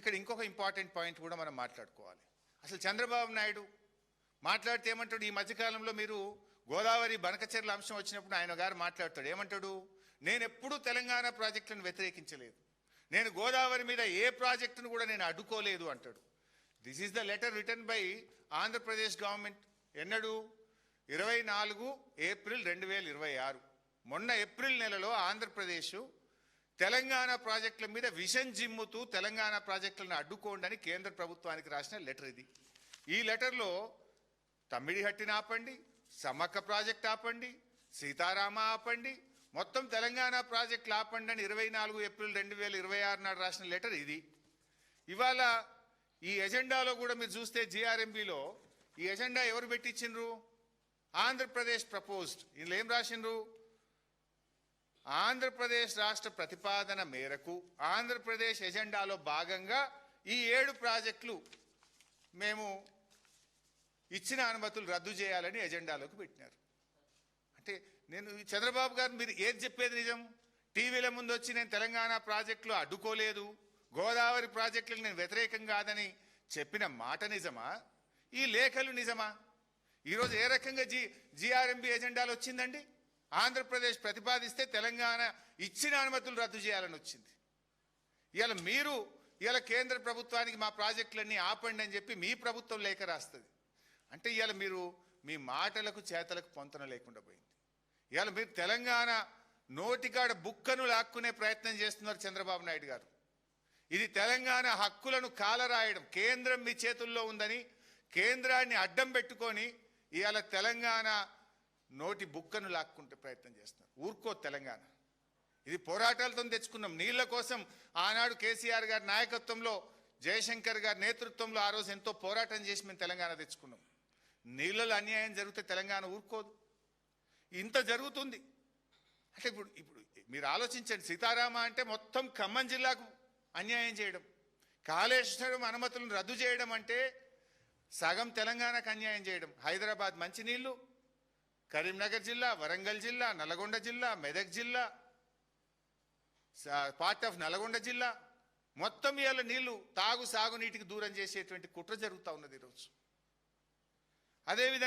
ఇక్కడ ఇంకొక important point కూడా మనం మాట్లాడుకోవాలి. అసలు చంద్రబాబు నాయుడు మాట్లాడితే ఏమంటాడు? ఈ మధ్యకాలంలో మీరు గోదావరి బనకచెర్ల అంశం వచ్చినప్పుడు ఆయన గారు మాట్లాడతాడు, ఏమంటాడు? నేను ఎప్పుడూ తెలంగాణ ప్రాజెక్టులను వ్యతిరేకించలేదు, నేను గోదావరి మీద ఏ ప్రాజెక్టును కూడా నేను అడ్డుకోలేదు అంటాడు. This is the letter written by Andhra Pradesh government. ఎన్నడు? 24 ఏప్రిల్ 2026. మొన్న ఏప్రిల్ నెలలో ఆంధ్రప్రదేశ్ తెలంగాణ ప్రాజెక్టుల మీద విషన్ జిమ్ముతూ తెలంగాణ ప్రాజెక్టులను అడ్డుకోండి అని కేంద్ర ప్రభుత్వానికి రాసిన లెటర్ ఇది. ఈ లెటర్లో తమ్మిడిహట్టిని ఆపండి, సమ్మక్క ప్రాజెక్ట్ ఆపండి, సీతారామ ఆపండి, మొత్తం తెలంగాణ ప్రాజెక్టులు ఆపండి అని 24 ఏప్రిల్ 2026 నాడు రాసిన లెటర్ ఇది. ఇవాళ ఈ ఎజెండాలో కూడా మీరు చూస్తే జిఆర్ఎంబిలో ఈ ఎజెండా ఎవరు పెట్టించిండ్రు? ఆంధ్రప్రదేశ్ ప్రపోజ్డ్. ఇందులో ఏం రాసిండ్రు? ఆంధ్రప్రదేశ్ రాష్ట్ర ప్రతిపాదన మేరకు ఆంధ్రప్రదేశ్ ఎజెండాలో భాగంగా ఈ 7 ప్రాజెక్టులు మేము ఇచ్చిన అనుమతులు రద్దు చేయాలని ఎజెండాలోకి పెట్టినారు. అంటే నేను చంద్రబాబు గారు మీరు ఏది చెప్పేది నిజం? టీవీల ముందు వచ్చి నేను తెలంగాణ ప్రాజెక్టులు అడ్డుకోలేదు, గోదావరి ప్రాజెక్టులకు నేను వ్యతిరేకం కాదని చెప్పిన మాట నిజమా? ఈ లేఖలు నిజమా? ఈరోజు ఏ రకంగా జిఆర్ఎంబి ఎజెండాలు వచ్చిందండి? ఆంధ్రప్రదేశ్ ప్రతిపాదిస్తే తెలంగాణ ఇచ్చిన అనుమతులు రద్దు చేయాలని వచ్చింది. ఇవాళ కేంద్ర ప్రభుత్వానికి మా ప్రాజెక్టులన్నీ ఆపండి అని చెప్పి మీ ప్రభుత్వం లేఖ రాస్తుంది. అంటే ఇవాళ మీరు మీ మాటలకు చేతలకు పొంతన లేకుండా పోయింది. ఇవాళ మీరు తెలంగాణ నోటికాడ బుక్కను లాక్కునే ప్రయత్నం చేస్తున్నారు చంద్రబాబు నాయుడు గారు. ఇది తెలంగాణ హక్కులను కాలరాయడం. కేంద్రం మీ చేతుల్లో ఉందని కేంద్రాన్ని అడ్డం పెట్టుకొని ఇవాళ తెలంగాణ నోటి బుక్కను లాక్కుంటే ప్రయత్నం చేస్తున్నారు. ఊరుకో తెలంగాణ. ఇది పోరాటాలతో తెచ్చుకున్నాం. నీళ్ల కోసం ఆనాడు కేసీఆర్ గారి నాయకత్వంలో, జయశంకర్ గారి నేతృత్వంలో ఆ రోజు ఎంతో పోరాటం చేసి మేము తెలంగాణ తెచ్చుకున్నాం. నీళ్ళలో అన్యాయం జరిగితే తెలంగాణ ఊరుకోదు. ఇంత జరుగుతుంది అంటే ఇప్పుడు మీరు ఆలోచించండి. సీతారామ అంటే మొత్తం ఖమ్మం జిల్లాకు అన్యాయం చేయడం, కాళేశ్వరం అనుమతులను రద్దు చేయడం అంటే సగం తెలంగాణకు అన్యాయం చేయడం. హైదరాబాద్ మంచినీళ్ళు, కరీంనగర్ జిల్లా, వరంగల్ జిల్లా, నల్గొండ జిల్లా, మెదక్ జిల్లా, పార్ట్ ఆఫ్ నల్గొండ జిల్లా మొత్తం ఇవాళ నీళ్లు సాగునీటికి దూరం చేసేటువంటి కుట్ర జరుగుతూ ఉన్నది ఈరోజు. అదేవిధంగా